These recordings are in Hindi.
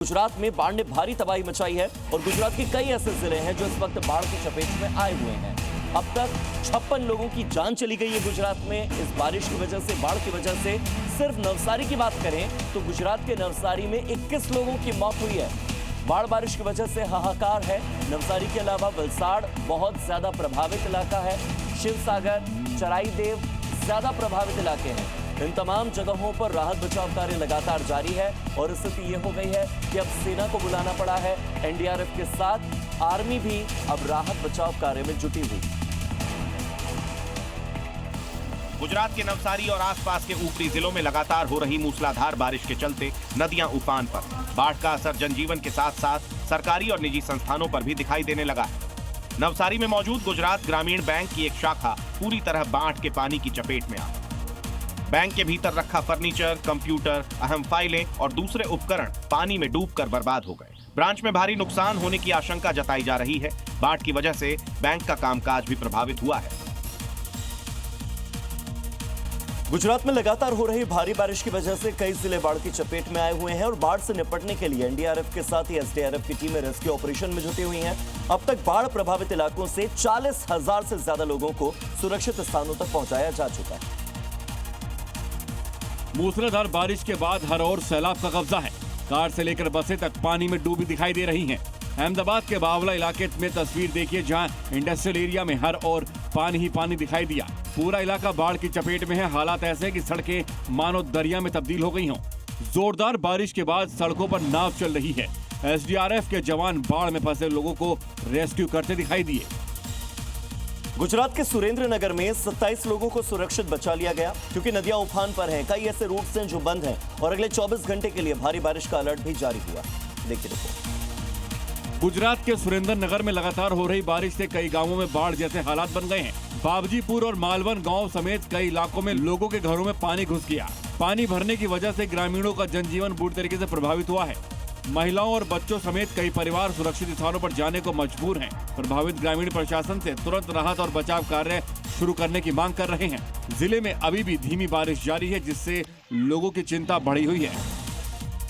गुजरात में बाढ़ ने भारी तबाही मचाई है और गुजरात के कई ऐसे जिले हैं जो इस वक्त बाढ़ की चपेट में आए हुए हैं। अब तक 56 लोगों की जान चली गई है गुजरात में इस बारिश की वजह से, बाढ़ की वजह से। सिर्फ नवसारी की बात करें तो गुजरात के नवसारी में 21 लोगों की मौत हुई है। बाढ़ बारिश की वजह से हाहाकार है। नवसारी के अलावा वलसाड़ बहुत ज्यादा प्रभावित इलाका है। शिवसागर, चराईदेव ज्यादा प्रभावित इलाके हैं। इन तमाम जगहों पर राहत बचाव कार्य लगातार जारी है और स्थिति ये हो गई है कि अब सेना को बुलाना पड़ा है। एनडीआरएफ के साथ आर्मी भी अब राहत बचाव कार्य में जुटी हुई। गुजरात के नवसारी और आसपास के ऊपरी जिलों में लगातार हो रही मूसलाधार बारिश के चलते नदियां उफान पर। बाढ़ का असर जनजीवन के साथ साथ सरकारी और निजी संस्थानों पर भी दिखाई देने लगा है। नवसारी में मौजूद गुजरात ग्रामीण बैंक की एक शाखा पूरी तरह बाढ़ के पानी की चपेट में आ गई। बैंक के भीतर रखा फर्नीचर, कंप्यूटर, अहम फाइलें और दूसरे उपकरण पानी में डूबकर बर्बाद हो गए। ब्रांच में भारी नुकसान होने की आशंका जताई जा रही है। बाढ़ की वजह से बैंक का कामकाज भी प्रभावित हुआ है। गुजरात में लगातार हो रही भारी बारिश की वजह से कई जिले बाढ़ की चपेट में आए हुए हैं और बाढ़ से निपटने के लिए एनडीआरएफ के साथ ही एसडीआरएफ की टीमें रेस्क्यू ऑपरेशन में जुटी हुई हैं। अब तक बाढ़ प्रभावित इलाकों से 40,000 से ज्यादा लोगों को सुरक्षित स्थानों तक पहुंचाया जा चुका है। मूसलाधार बारिश के बाद हर ओर सैलाब का कब्जा है। कार से लेकर बसें तक पानी में डूबी दिखाई दे रही हैं। अहमदाबाद के बावला इलाके में तस्वीर देखिए, जहां इंडस्ट्रियल एरिया में हर ओर पानी ही पानी दिखाई दिया। पूरा इलाका बाढ़ की चपेट में है। हालात ऐसे हैं कि सड़कें मानो दरिया में तब्दील हो गई हों। जोरदार बारिश के बाद सड़कों पर नाव चल रही है। एसडीआरएफ के जवान बाढ़ में फंसे लोगों को रेस्क्यू करते दिखाई दिए। गुजरात के सुरेंद्रनगर में 27 लोगों को सुरक्षित बचा लिया गया क्योंकि नदियां उफान पर हैं। कई ऐसे रूट्स हैं जो बंद हैं और अगले 24 घंटे के लिए भारी बारिश का अलर्ट भी जारी हुआ। देखिए रिपोर्ट। गुजरात के सुरेंद्रनगर में लगातार हो रही बारिश से कई गांवों में बाढ़ जैसे हालात बन गए हैं। बाबजीपुर और मालवन गांव समेत कई इलाकों में लोगों के घरों में पानी घुस गया। पानी भरने की वजह से ग्रामीणों का जनजीवन बुरी तरीके से प्रभावित हुआ है। महिलाओं और बच्चों समेत कई परिवार सुरक्षित स्थानों पर जाने को मजबूर हैं। प्रभावित ग्रामीण प्रशासन से तुरंत राहत और बचाव कार्य शुरू करने की मांग कर रहे हैं। जिले में अभी भी धीमी बारिश जारी है, जिससे लोगों की चिंता बढ़ी हुई है।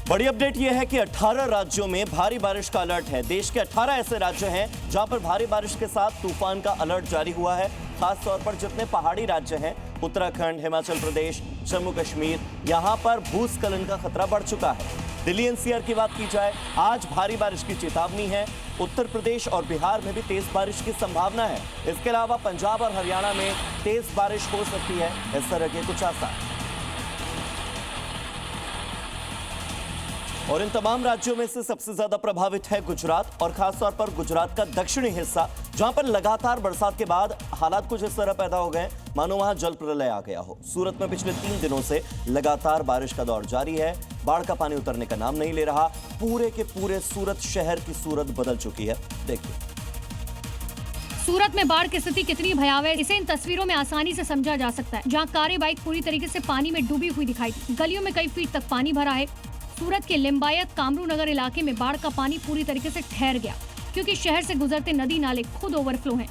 बड़ी अपडेट यह है कि 18 राज्यों में भारी बारिश का अलर्ट है। देश के 18 ऐसे राज्य हैं जहां पर भारी बारिश के साथ तूफान का अलर्ट जारी हुआ है। खास तौर पर जितने पहाड़ी राज्य हैं, उत्तराखंड, हिमाचल प्रदेश, जम्मू कश्मीर, यहां पर भूस्खलन का खतरा बढ़ चुका है। दिल्ली एनसीआर की बात की जाए, आज भारी बारिश की चेतावनी है। उत्तर प्रदेश और बिहार में भी तेज बारिश की संभावना है। इसके अलावा पंजाब और हरियाणा में तेज बारिश हो सकती है। इस तरह के कुछ आसार। और इन तमाम राज्यों में से सबसे ज्यादा प्रभावित है गुजरात और खासतौर पर गुजरात का दक्षिणी हिस्सा, जहां पर लगातार बरसात के बाद हालात कुछ इस तरह पैदा हो गए मानो वहां जल प्रलय आ गया हो। सूरत में पिछले 3 दिनों से लगातार बारिश का दौर जारी है। बाढ़ का पानी उतरने का नाम नहीं ले रहा। पूरे के पूरे सूरत शहर की सूरत बदल चुकी है। देखिए सूरत में बाढ़ की स्थिति कितनी भयावह है, इसे इन तस्वीरों में आसानी से समझा जा सकता है। जहां कारें, बाइक पूरी तरीके से पानी में डूबी हुई दिखाई दी। गलियों में कई फीट तक पानी भरा है। सूरत के लिम्बायत कामरू नगर इलाके में बाढ़ का पानी पूरी तरीके से ठहर गया क्योंकि शहर से गुजरते नदी नाले खुद ओवरफ्लो हैं।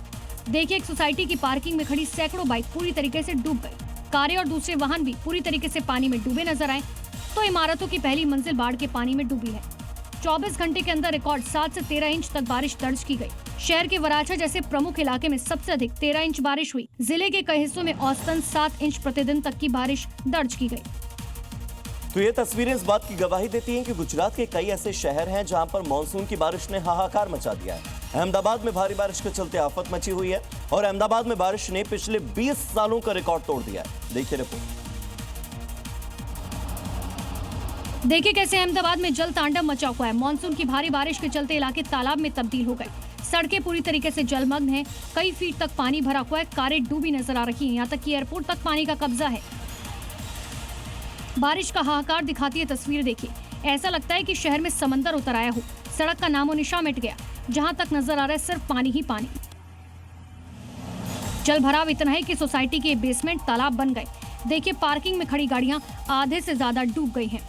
देखिए, एक सोसाइटी की पार्किंग में खड़ी सैकड़ों बाइक पूरी तरीके से डूब गई। कारें और दूसरे वाहन भी पूरी तरीके से पानी में डूबे नजर आए। तो इमारतों की पहली मंजिल बाढ़ के पानी में डूबी है। 24 घंटे के अंदर रिकॉर्ड 7 से 13 इंच तक बारिश दर्ज की गई। शहर के वराछा जैसे प्रमुख इलाके में सबसे अधिक 13 इंच बारिश हुई। जिले के कई हिस्सों में औसतन 7 इंच प्रतिदिन तक की बारिश दर्ज की गई। तो ये तस्वीरें इस बात की गवाही देती हैं कि गुजरात के कई ऐसे शहर हैं जहां पर मानसून की बारिश ने हाहाकार मचा दिया है। अहमदाबाद में भारी बारिश के चलते आफत मची हुई है और अहमदाबाद में बारिश ने पिछले 20 सालों का रिकॉर्ड तोड़ दिया है। देखिए रिपोर्ट। देखिए कैसे अहमदाबाद में जल तांडव मचा हुआ है। मानसून की भारी बारिश के चलते इलाके तालाब में तब्दील हो गए। सड़कें पूरी तरीके से जलमग्न हैं। कई फीट तक पानी भरा हुआ है। कारें डूबी नजर आ रही हैं। यहाँ तक कि एयरपोर्ट तक पानी का कब्जा है। बारिश का हाहाकार दिखाती है तस्वीर। देखिए, ऐसा लगता है कि शहर में समंदर उतर आया हो। सड़क का नामो निशान मिट गया। जहां तक नजर आ रहा है सिर्फ पानी ही पानी। जल भराव इतना है कि सोसाइटी के बेसमेंट तालाब बन गए। देखिए, पार्किंग में खड़ी गाड़ियां आधे से ज्यादा डूब गई हैं।